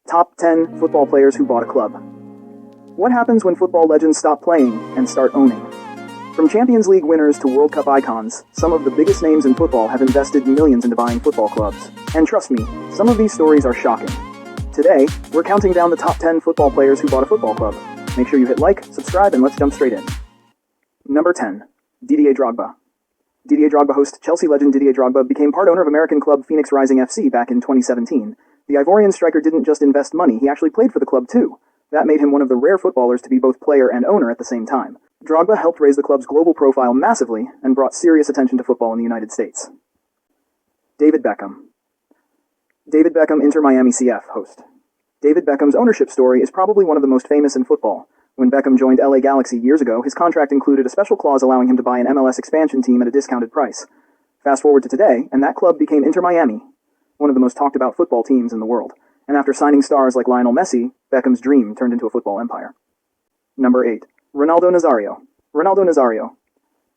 Top 10 football players who bought a club. What happens when football legends stop playing and start owning? From Champions League winners to World Cup icons, some of the biggest names in football have invested millions into buying football clubs. And trust me, some of these stories are shocking. Today, we're counting down the top 10 football players who bought a football club. Make sure you hit like, subscribe, and let's jump straight in. Number 10. Didier Drogba. Didier Drogba host Chelsea legend Didier Drogba became part owner of American club Phoenix Rising FC back in 2017. The Ivorian striker didn't just invest money, he actually played for the club too. That made him one of the rare footballers to be both player and owner at the same time. Drogba helped raise the club's global profile massively and brought serious attention to football in the United States. David Beckham. David Beckham, Inter Miami CF host. David Beckham's ownership story is probably one of the most famous in football. When Beckham joined LA Galaxy years ago, his contract included a special clause allowing him to buy an MLS expansion team at a discounted price. Fast forward to today, and that club became Inter Miami, one of the most talked about football teams in the world. And after signing stars like Lionel Messi, Beckham's dream turned into a football empire. Number 8. Ronaldo Nazario. Ronaldo Nazario.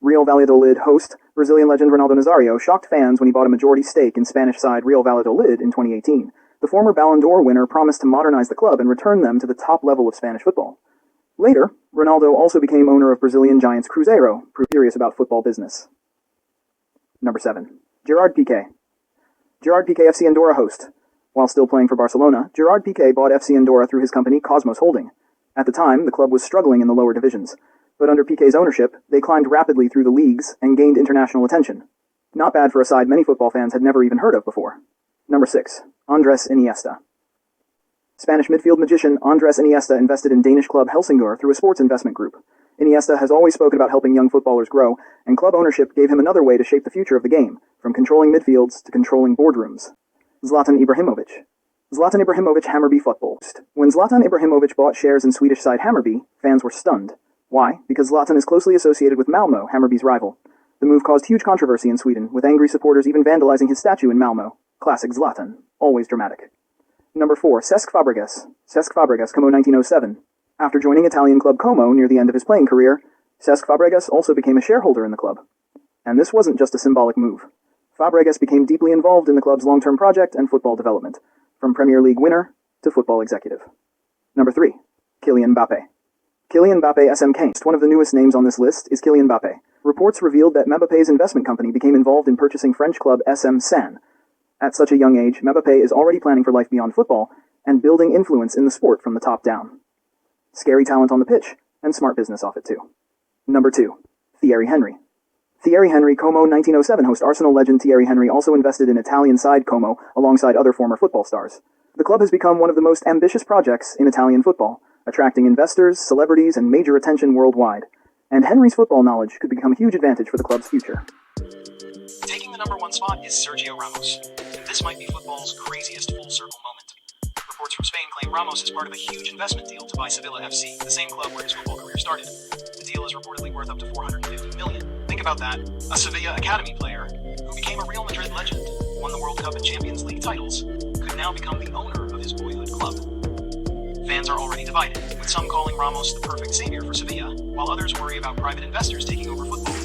Real Valladolid host, Brazilian legend Ronaldo Nazario shocked fans when he bought a majority stake in Spanish side Real Valladolid in 2018. The former Ballon d'Or winner promised to modernize the club and return them to the top level of Spanish football. Later, Ronaldo also became owner of Brazilian giants Cruzeiro, curious about football business. Number 7. Gerard Piqué. Gerard Piqué, FC Andorra host. While still playing for Barcelona, Gerard Piqué bought FC Andorra through his company Cosmos Holding. At the time, the club was struggling in the lower divisions, but under Piqué's ownership, they climbed rapidly through the leagues and gained international attention. Not bad for a side many football fans had never even heard of before. Number 6. Andrés Iniesta. Spanish midfield magician Andrés Iniesta invested in Danish club Helsingør through a sports investment group. Iniesta has always spoken about helping young footballers grow, and club ownership gave him another way to shape the future of the game, from controlling midfields to controlling boardrooms. Zlatan Ibrahimovic. Zlatan Ibrahimovic, Hammarby football. When Zlatan Ibrahimovic bought shares in Swedish side Hammarby, fans were stunned. Why? Because Zlatan is closely associated with Malmö, Hammarby's rival. The move caused huge controversy in Sweden, with angry supporters even vandalizing his statue in Malmö. Classic Zlatan. Always dramatic. Number 4. Cesc Fabregas. Cesc Fabregas, Como 1907. After joining Italian club Como near the end of his playing career, Cesc Fabregas also became a shareholder in the club. And this wasn't just a symbolic move. Fabregas became deeply involved in the club's long-term project and football development, from Premier League winner to football executive. Number 3. Kylian Mbappé. Kylian Mbappé SMK. One of the newest names on this list is Kylian Mbappé. Reports revealed that Mbappé's investment company became involved in purchasing French club SM Sen. At such a young age, Mbappé is already planning for life beyond football and building influence in the sport from the top down. Scary talent on the pitch, and smart business off it too. Number 2. Thierry Henry. Thierry Henry, Como 1907 host Arsenal legend Thierry Henry also invested in Italian side Como alongside other former football stars. The club has become one of the most ambitious projects in Italian football, attracting investors, celebrities, and major attention worldwide. And Henry's football knowledge could become a huge advantage for the club's future. Taking the number 1 spot is Sergio Ramos. This might be football's craziest full-circle moment. Reports from Spain claim Ramos is part of a huge investment deal to buy Sevilla FC, the same club where his football career started. The deal is reportedly worth up to $450 million. Think about that. A Sevilla Academy player, who became a Real Madrid legend, won the World Cup and Champions League titles, could now become the owner of his boyhood club. Fans are already divided, with some calling Ramos the perfect savior for Sevilla, while others worry about private investors taking over football.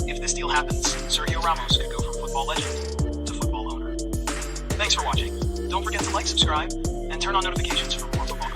If this deal happens, Sergio Ramos could go from football legend to football owner. Thanks for watching. Don't forget to like, subscribe, and turn on notifications for more football